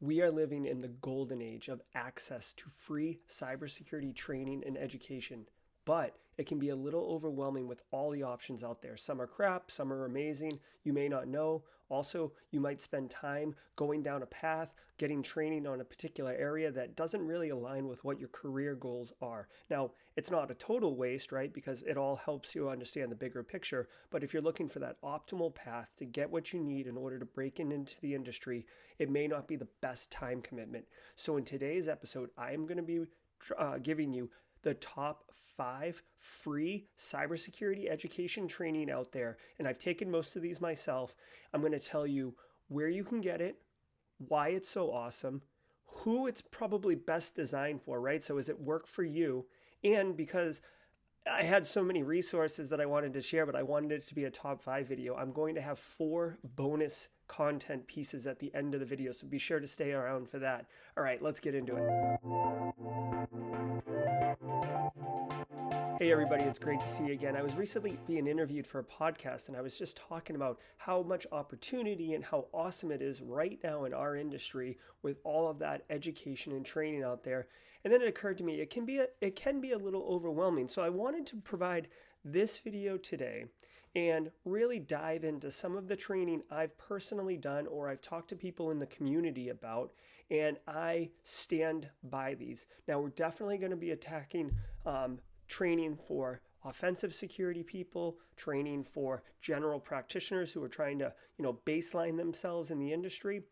We are living in the golden age of access to free cybersecurity training and education, but it can be a little overwhelming with all the options out there. Some are crap, some are amazing, you may not know. Also, you might spend time going down a path, getting training on a particular area that doesn't really align with what your career goals are. Now, it's not a total waste, right? Because it all helps you understand the bigger picture. But if you're looking for that optimal path to get what you need in order to break into the industry, it may not be the best time commitment. So in today's episode, I am going to be giving you the top 5 free cybersecurity education training out there. And I've taken most of these myself. I'm going to tell you where you can get it, why it's so awesome, who it's probably best designed for, right? So does it work for you? And because I had so many resources that I wanted to share, but I wanted it to be a top 5 video, I'm going to have 4 bonus content pieces at the end of the video. So be sure to stay around for that. All right, let's get into it. Hey everybody, it's great to see you again. I was recently being interviewed for a podcast and I was just talking about how much opportunity and how awesome it is right now in our industry with all of that education and training out there. And then it occurred to me it can be a little overwhelming. So I wanted to provide this video today and really dive into some of the training I've personally done or I've talked to people in the community about, and I stand by these. Now we're definitely going to be attacking training for offensive security people, training for general practitioners who are trying to, baseline themselves in the industry.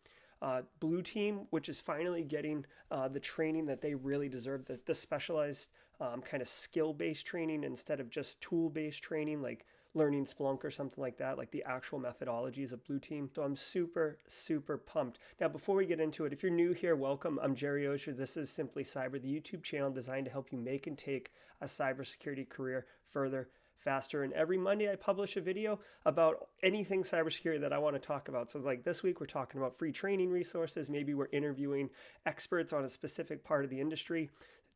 Blue team, which is finally getting the training that they really deserve, the specialized kind of skill-based training instead of just tool-based training like learning Splunk or something like that, like the actual methodologies of Blue Team. So I'm super, super pumped. Now, before we get into it, if you're new here, welcome. I'm Jerry Osher. This is Simply Cyber, the YouTube channel designed to help you make and take a cybersecurity career further, faster. And every Monday I publish a video about anything cybersecurity that I want to talk about. So like this week, we're talking about free training resources. Maybe we're interviewing experts on a specific part of the industry,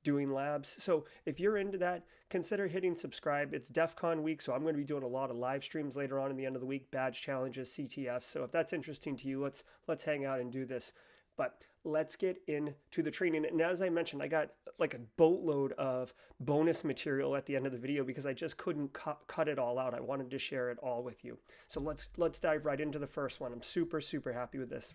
doing labs. So if you're into that, consider hitting subscribe. It's DEF CON week, so I'm going to be doing a lot of live streams later on in the end of the week, badge challenges, CTFs. So if that's interesting to you, let's hang out and do this. But let's get into the training. And as I mentioned, I got like a boatload of bonus material at the end of the video because I just couldn't cut it all out. I wanted to share it all with you. So let's dive right into the first one. I'm super, super happy with this.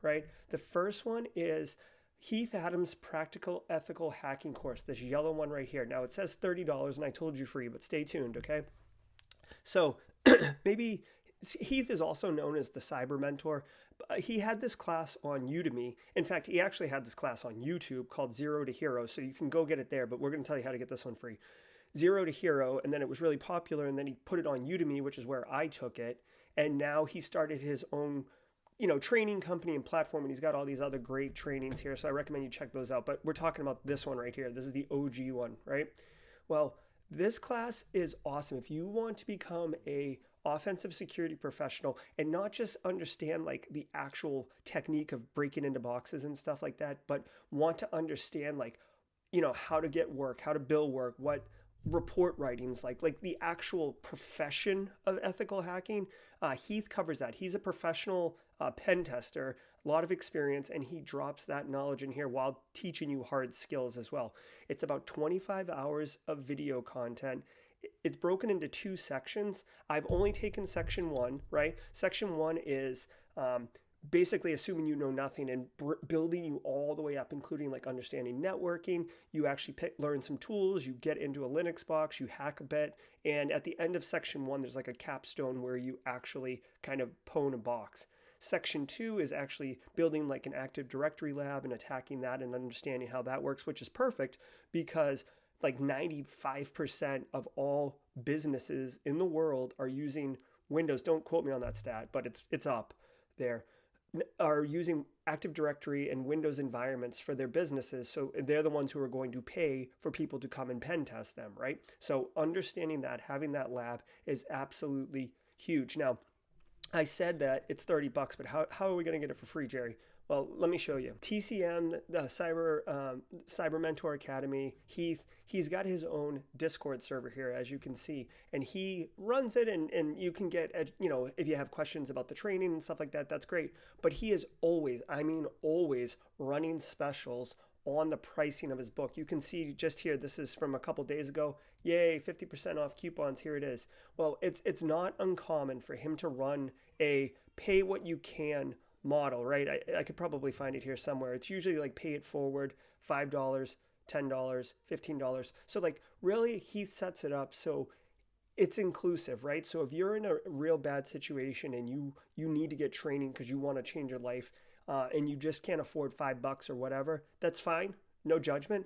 Right? The first one is Heath Adams' Practical Ethical Hacking course, this yellow one right here. Now it says $30 and I told you free, but stay tuned, okay? So maybe Heath is also known as the Cyber Mentor. He had this class on Udemy. In fact, he actually had this class on YouTube called Zero to Hero. So you can go get it there, but we're going to tell you how to get this one free. Zero to Hero, and then it was really popular, and then he put it on Udemy, which is where I took it. And now he started his own training company and platform, and he's got all these other great trainings here. So I recommend you check those out. But we're talking about this one right here. This is the OG one, right? Well, this class is awesome. If you want to become a offensive security professional and not just understand like the actual technique of breaking into boxes and stuff like that, but want to understand like, how to get work, how to build work, what report writings like the actual profession of ethical hacking, Heath covers that. He's a professional pen tester, a lot of experience, and he drops that knowledge in here while teaching you hard skills as well. It's about 25 hours of video content. It's broken into 2 sections. I've only taken section 1, right? Section 1 is basically assuming you know nothing and building you all the way up, including like understanding networking. You actually learn some tools, you get into a Linux box, you hack a bit, and at the end of section 1, there's like a capstone where you actually kind of pwn a box. Section 2 is actually building like an Active Directory lab and attacking that and understanding how that works, which is perfect because like 95% of all businesses in the world are using Windows. Don't quote me on that stat, but it's up there. Are using Active Directory and Windows environments for their businesses. So they're the ones who are going to pay for people to come and pen test them, right? So understanding that, having that lab is absolutely huge. Now, I said that it's 30 bucks, but how are we going to get it for free, Jerry? Well, let me show you. TCM, the Cyber Mentor Academy, he's got his own Discord server here, as you can see, and he runs it, and you can get, if you have questions about the training and stuff like that, that's great. But he is always, I mean always, running specials on the pricing of his book. You can see just here, this is from a couple days ago. Yay, 50% off coupons, here it is. Well, it's not uncommon for him to run a pay what you can model, right? I could probably find it here somewhere. It's usually like pay it forward, $5, $10, $15. So like really he sets it up so it's inclusive, right? So if you're in a real bad situation and you need to get training because you want to change your life, and you just can't afford $5 or whatever, that's fine. No judgment.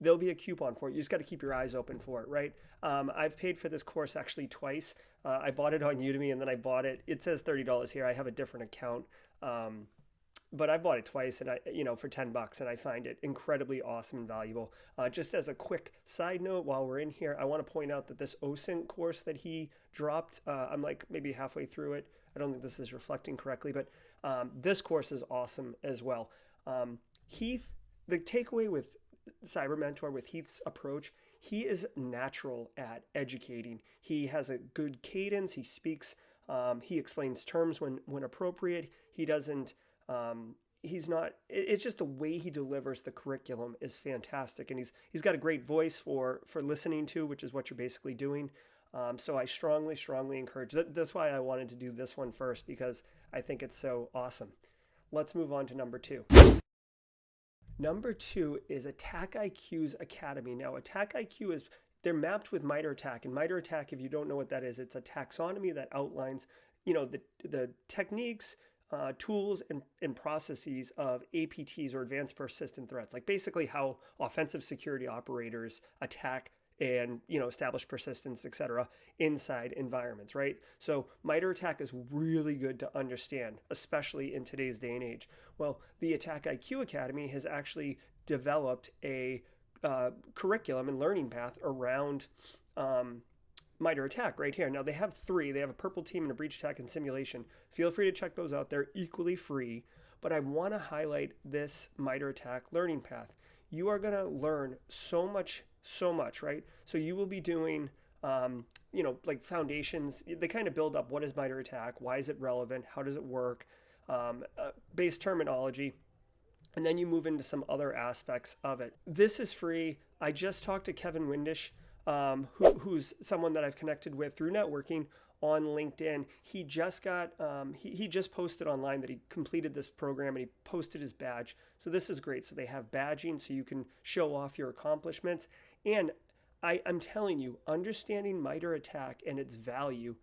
There'll be a coupon for it. You just got to keep your eyes open for it, right? I've paid for this course actually twice. I bought it on Udemy and then I bought it. It says $30 here. I have a different account. But I bought it twice and for $10, and I find it incredibly awesome and valuable. Just as a quick side note, while we're in here, I want to point out that this OSINT course that he dropped, I'm like maybe halfway through it. I don't think this is reflecting correctly, but this course is awesome as well. Heath, the takeaway with Cyber Mentor, with Heath's approach, he is natural at educating. He has a good cadence. He speaks. He explains terms when appropriate. He doesn't. He's not. It's just the way he delivers the curriculum is fantastic, and he's got a great voice for listening to, which is what you're basically doing. So I strongly encourage that. That's why I wanted to do this one first, because I think it's so awesome. Let's move on to number 2. Number 2 is ATTACKIQ's Academy. Now, ATTACKIQ they're mapped with MITRE ATT&CK, and MITRE ATT&CK, if you don't know what that is, it's a taxonomy that outlines, the techniques, tools, and processes of APTs, or advanced persistent threats, like basically how offensive security operators attack and establish persistence, etc., inside environments, right? So MITRE ATT&CK is really good to understand, especially in today's day and age. Well, the ATTACKIQ Academy has actually developed a curriculum and learning path around MITRE ATT&CK right here. Now they have 3. They have a purple team and a breach attack and simulation. Feel free to check those out. They're equally free, but I want to highlight this MITRE ATT&CK learning path. You are going to learn so much, right? So you will be doing, like foundations. They kind of build up, what is MITRE ATT&CK? Why is it relevant? How does it work? Base terminology. And then you move into some other aspects of it. This is free. I just talked to Kevin Windish, who's someone that I've connected with through networking on LinkedIn. He just got, he just posted online that he completed this program, and he posted his badge. So this is great. So they have badging so you can show off your accomplishments. And I'm telling you, understanding MITRE ATT&CK and its value,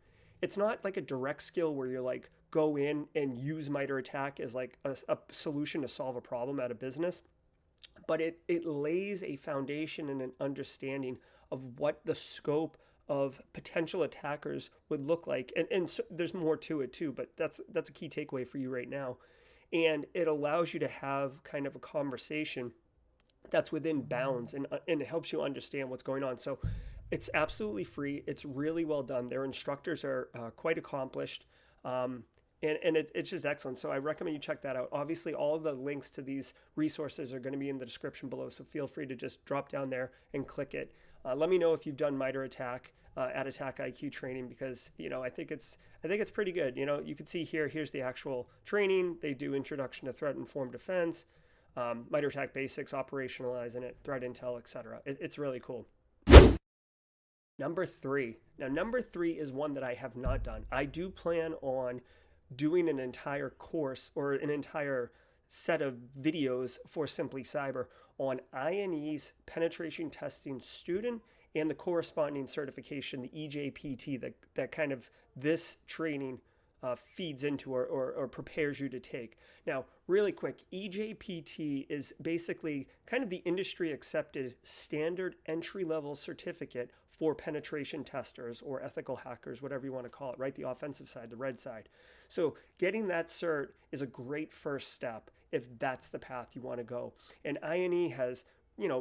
it's not like a direct skill where you're like, go in and use MITRE ATT&CK as like a solution to solve a problem at a business. But it lays a foundation and an understanding of what the scope of potential attackers would look like. And so there's more to it too, but that's a key takeaway for you right now. And it allows you to have kind of a conversation that's within bounds, and it helps you understand what's going on. So it's absolutely free. It's really well done. Their instructors are quite accomplished. And it's just excellent. So I recommend you check that out. Obviously, all of the links to these resources are going to be in the description below. So feel free to just drop down there and click it. Let me know if you've done MITRE ATT&CK at ATTACKIQ training, because I think it's pretty good. You can see here's the actual training. They do introduction to threat informed defense, MITRE ATT&CK basics, operationalizing it, threat intel, etc. It's really cool. Number 3. Now, number 3 is one that I have not done. I do plan on doing an entire course or an entire set of videos for SimplyCyber on INE's penetration testing student and the corresponding certification, the EJPT, that kind of this training feeds into or prepares you to take. Now, really quick, EJPT is basically kind of the industry accepted standard entry-level certificate for penetration testers or ethical hackers, whatever you want to call it, right? The offensive side, the red side. So getting that cert is a great first step if that's the path you want to go. And INE has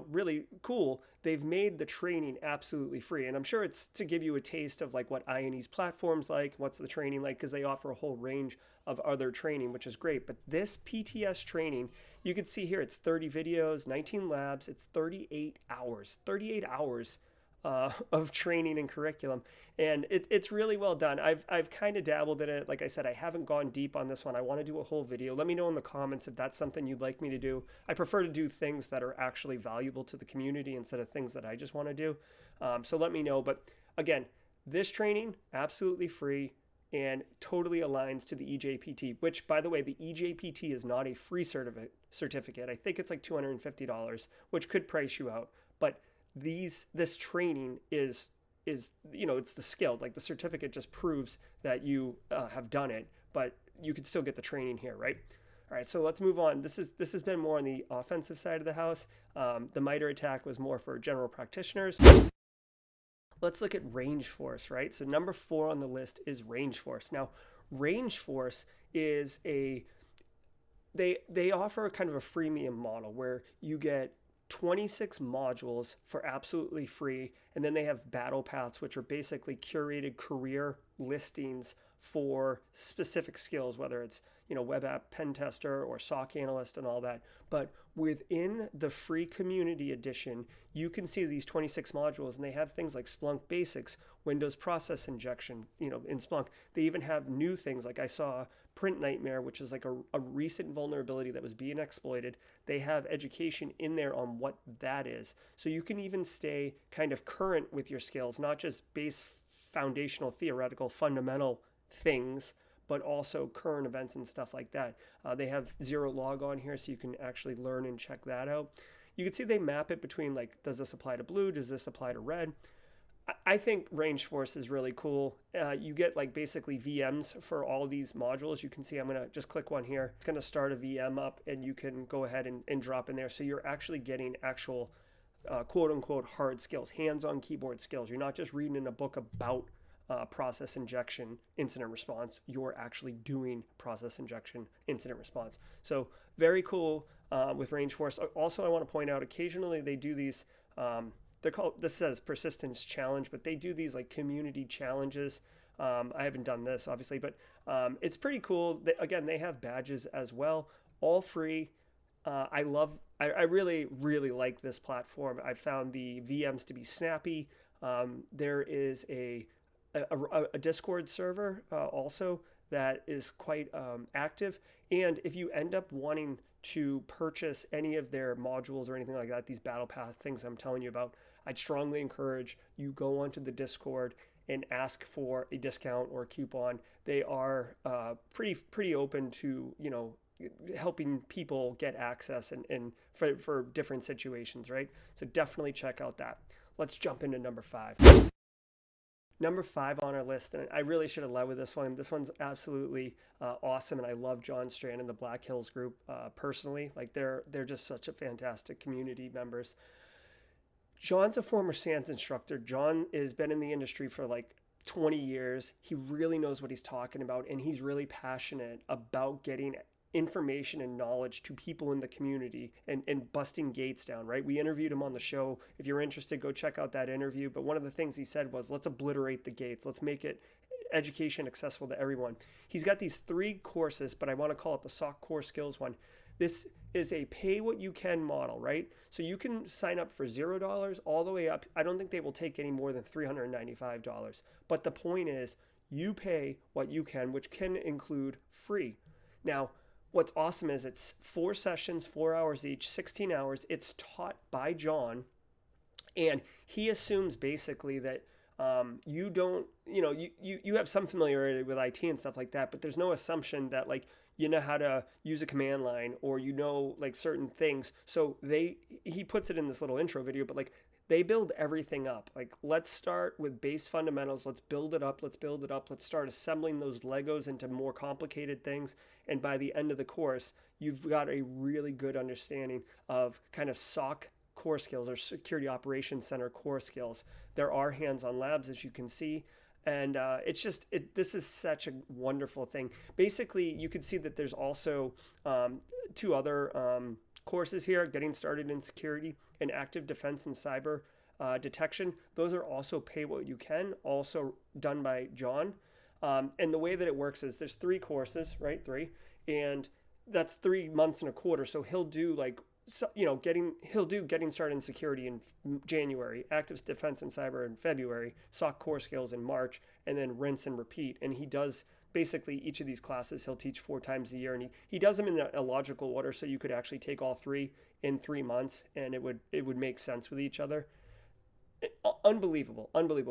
really cool, they've made the training absolutely free. And I'm sure it's to give you a taste of like what INE's platform's like, what's the training like, because they offer a whole range of other training, which is great. But this PTS training, you can see here, it's 30 videos, 19 labs, it's 38 hours of training and curriculum, and it's really well done. I've kind of dabbled in it. Like I said, I haven't gone deep on this one. I want to do a whole video. Let me know in the comments if that's something you'd like me to do. I prefer to do things that are actually valuable to the community instead of things that I just want to do. So let me know. But again, this training absolutely free and totally aligns to the EJPT, which, by the way, the EJPT is not a free certificate. I think it's like $250, which could price you out. But this training is it's the skill. Like the certificate just proves that you have done it, but you could still get the training here, right? All right, so let's move on. This has been more on the offensive side of the house. The MITRE ATTACK was more for general practitioners. Let's look at RangeForce, right? So number 4 on the list is RangeForce. Now, RangeForce is they offer kind of a freemium model where you get 26 modules for absolutely free, and then they have battle paths, which are basically curated career listings for specific skills, whether it's web app pen tester or SOC analyst and all that. But within the free community edition, you can see these 26 modules, and they have things like Splunk Basics, Windows Process Injection, in Splunk. They even have new things, like I saw Print Nightmare, which is like a recent vulnerability that was being exploited. They have education in there on what that is. So you can even stay kind of current with your skills, not just base foundational, theoretical, fundamental things, but also current events and stuff like that. They have zero log on here, so you can actually learn and check that out. You can see they map it between, like, does this apply to blue? Does this apply to red? I think RangeForce is really cool. You get like basically VMs for all these modules. You can see I'm going to just click one here. It's going to start a VM up, and you can go ahead and drop in there. So you're actually getting actual quote unquote hard skills, hands-on keyboard skills. You're not just reading in a book about process injection incident response. You're actually doing process injection incident response. So very cool with RangeForce. Also, I want to point out, occasionally they do these they're called, this says persistence challenge, but they do these like community challenges. I haven't done this obviously, but it's pretty cool. Again, they have badges as well, all free. I really, really like this platform. I found the VMs to be snappy. There is a Discord server also that is quite active. And if you end up wanting to purchase any of their modules or anything like that, these battle path things I'm telling you about, I'd strongly encourage you go onto the Discord and ask for a discount or a coupon. They are pretty open to helping people get access and for different situations, right? So definitely check out that. Let's jump into number 5. Number 5 on our list, and I really should have led with this one. This one's absolutely awesome, and I love John Strand and the Black Hills group personally. Like they're just such a fantastic community members. John's a former SANS instructor. John has been in the industry for like 20 years. He really knows what he's talking about, and he's really passionate about getting information and knowledge to people in the community and busting gates down, right? We interviewed him on the show. If you're interested, go check out that interview. But one of the things he said was, let's obliterate the gates. Let's make it education accessible to everyone. He's got these 3 courses, but I want to call it the SOC Core Skills one. This is a pay what you can model, right? So you can sign up for $0 all the way up. I don't think they will take any more than $395. But the point is, you pay what you can, which can include free. Now, what's awesome is it's 4 sessions, 4 hours each, 16 hours. It's taught by John, and he assumes basically that you don't, you have some familiarity with IT and stuff like that, but there's no assumption that like you know how to use a command line or like certain things. So he puts it in this little intro video, but like they build everything up. Like, let's start with base fundamentals. Let's build it up. Let's build it up. Let's start assembling those Legos into more complicated things. And by the end of the course, you've got a really good understanding of kind of SOC core skills or Security Operations Center core skills. There are hands-on labs, as you can see. And this is such a wonderful thing. Basically, you can see that there's also 2 other courses here, Getting Started in Security and Active Defense and Cyber Detection. Those are also pay what you can, also done by John. And the way that it works is there's 3 courses, right? 3. And that's 3 months and a quarter. So he'll do like, he'll do Getting Started in Security in January, Active Defense and Cyber in February, SOC Core Skills in March, and then rinse and repeat. And he does basically each of these classes he'll teach 4 times a year, and he does them in a logical order, so you could actually take all 3 in 3 months, and it would make sense with each other. Unbelievable.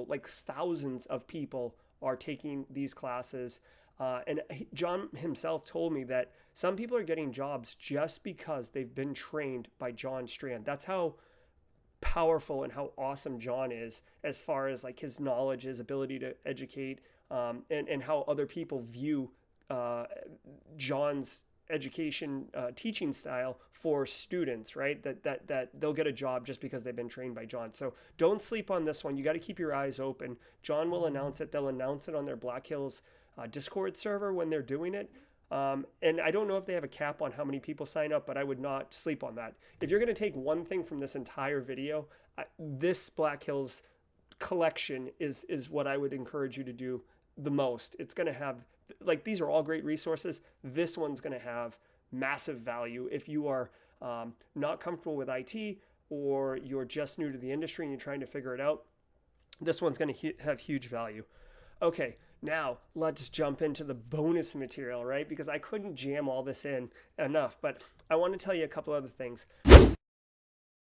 Like thousands of people are taking these classes. And John himself told me that some people are getting jobs just because they've been trained by John Strand. That's how powerful and how awesome John is as far as like his knowledge, his ability to educate, and how other people view John's education teaching style for students, right? That they'll get a job just because they've been trained by John. So don't sleep on this one. You got to keep your eyes open. John will announce it. They'll announce it on their Black Hills Discord server when they're doing it. And I don't know if they have a cap on how many people sign up, but I would not sleep on that. If you're going to take one thing from this entire video, this Black Hills collection is what I would encourage you to do the most. It's going to have, like, these are all great resources. This one's going to have massive value if you are not comfortable with IT, or you're just new to the industry and you're trying to figure it out. This one's going to have huge value. Okay, now let's jump into the bonus material, right? Because I couldn't jam all this in enough, but I want to tell you a couple other things.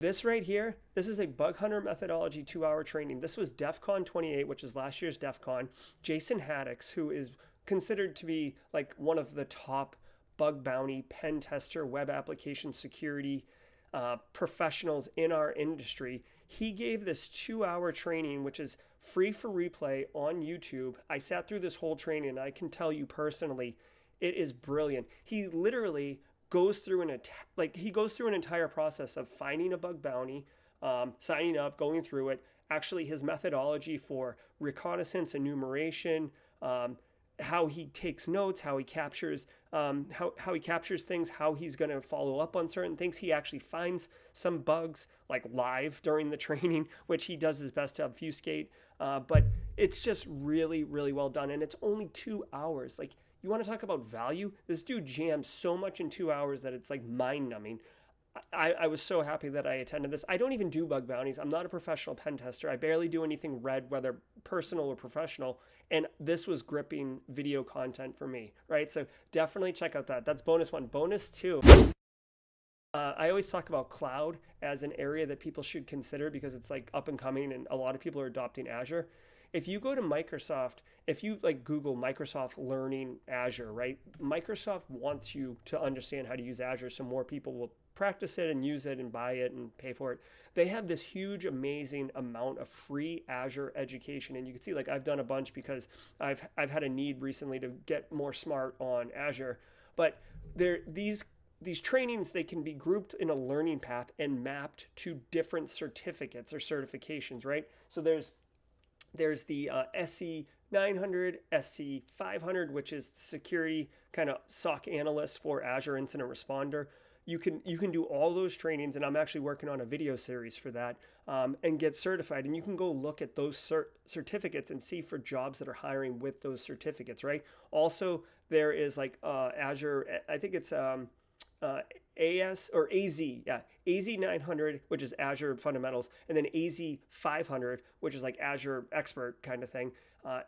This right here, this is a bug hunter methodology 2-hour training. This was DEF CON 28, which is last year's DEF CON. Jason Haddix, who is considered to be like one of the top bug bounty, pen tester, web application security professionals in our industry, he gave this 2-hour training, which is free for replay on YouTube. I sat through this whole training, and I can tell you personally, it is brilliant. He literally goes through an entire process of finding a bug bounty, signing up, going through it, actually his methodology for reconnaissance, enumeration, how he takes notes, how he captures things, how he's going to follow up on certain things. He actually finds some bugs like live during the training, which he does his best to obfuscate. But it's just really, really well done. And it's only 2 hours. Like, you want to talk about value? This dude jams so much in 2 hours that it's like mind numbing. I was so happy that I attended this. I don't even do bug bounties. I'm not a professional pen tester. I barely do anything red, whether personal or professional. And this was gripping video content for me, right? So definitely check out that. That's bonus 1. Bonus 2. I always talk about cloud as an area that people should consider because it's like up and coming, and a lot of people are adopting Azure. If you go to Microsoft, if you like Google Microsoft Learning Azure, right? Microsoft wants you to understand how to use Azure so more people will practice it and use it and buy it and pay for it. They have this huge, amazing amount of free Azure education. And you can see, like, I've done a bunch because I've had a need recently to get more smart on Azure. But these trainings, they can be grouped in a learning path and mapped to different certificates or certifications, right? So there's the SC 900, SC 500, which is security kind of SOC analyst for Azure Incident Responder. You can do all those trainings, and I'm actually working on a video series for that, and get certified. And you can go look at those certificates and see for jobs that are hiring with those certificates, right? Also, there is like Azure, I think it's AS or AZ, AZ 900, which is Azure Fundamentals, and then AZ 500, which is like Azure Expert kind of thing.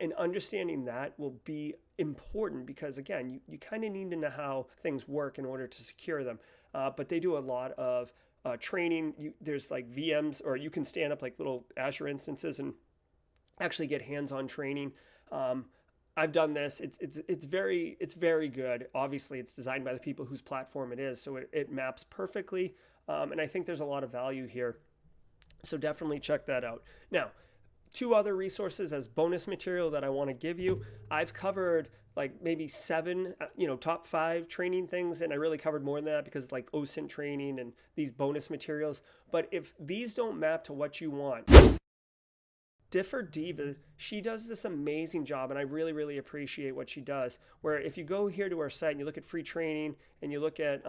And understanding that will be important because, again, you kind of need to know how things work in order to secure them. But they do a lot of training. There's like VMs, or you can stand up like little Azure instances and actually get hands-on training. I've done this. It's very good. Obviously, it's designed by the people whose platform it is, so it maps perfectly. And I think there's a lot of value here. So definitely check that out. Now, 2 other resources as bonus material that I want to give you. I've covered like maybe 7, top 5 training things, and I really covered more than that because it's like OSINT training and these bonus materials. But if these don't map to what you want, DIVA, she does this amazing job, and I really, really appreciate what she does. Where if you go here to our site and you look at free training and you look at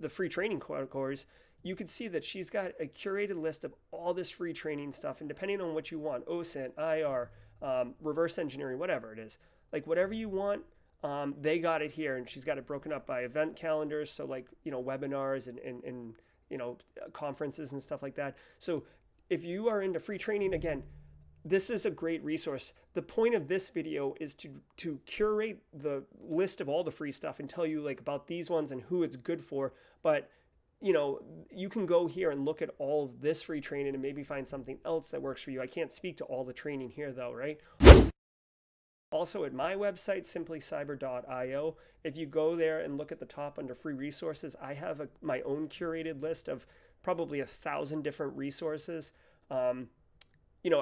the free training course, you could see that she's got a curated list of all this free training stuff. And depending on what you want, OSINT, IR, reverse engineering, whatever it is, like whatever you want, they got it here. And she's got it broken up by event calendars. So like, webinars and conferences and stuff like that. So if you are into free training, again, this is a great resource. The point of this video is to curate the list of all the free stuff and tell you like about these ones and who it's good for. But you can go here and look at all of this free training and maybe find something else that works for you. I can't speak to all the training here though, right? Also at my website, SimplyCyber.io, if you go there and look at the top under free resources, I have my own curated list of probably 1,000 different resources.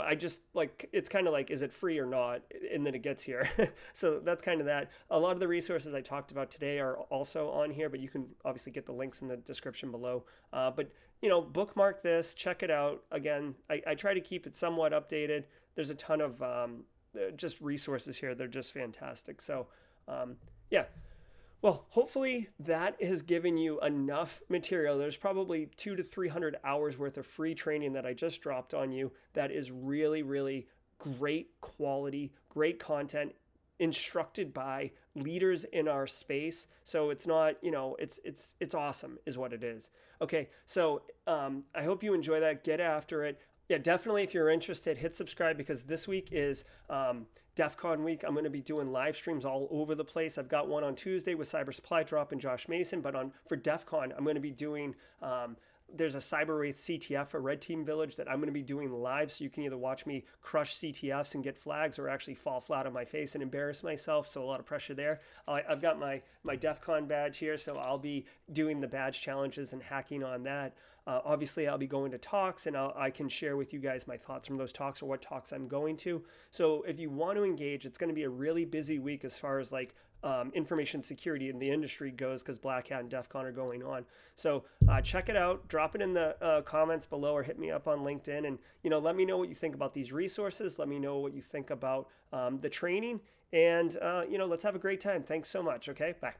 I just like, it's kind of like, is it free or not? And then it gets here. So that's kind of that. A lot of the resources I talked about today are also on here, but you can obviously get the links in the description below. But bookmark this, check it out. Again, I try to keep it somewhat updated. There's a ton of just resources here. They're just fantastic. So yeah. Well, hopefully that has given you enough material. There's probably 200 to 300 hours worth of free training that I just dropped on you. That is really, really great quality, great content, instructed by leaders in our space. So it's not, it's awesome is what it is. Okay, so I hope you enjoy that. Get after it. Yeah, definitely if you're interested, hit subscribe because this week is DEF CON week. I'm going to be doing live streams all over the place. I've got one on Tuesday with Cyber Supply Drop and Josh Mason, but for DEF CON, I'm going to be doing, there's a Cyber Wraith CTF, a Red Team Village that I'm going to be doing live. So you can either watch me crush CTFs and get flags or actually fall flat on my face and embarrass myself. So a lot of pressure there. I've got my DEF CON badge here. So I'll be doing the badge challenges and hacking on that. Obviously, I'll be going to talks and I can share with you guys my thoughts from those talks or what talks I'm going to. So if you want to engage, it's going to be a really busy week as far as like information security in the industry goes because Black Hat and DEF CON are going on. So check it out. Drop it in the comments below or hit me up on LinkedIn and, let me know what you think about these resources. Let me know what you think about the training and, let's have a great time. Thanks so much. Okay, bye.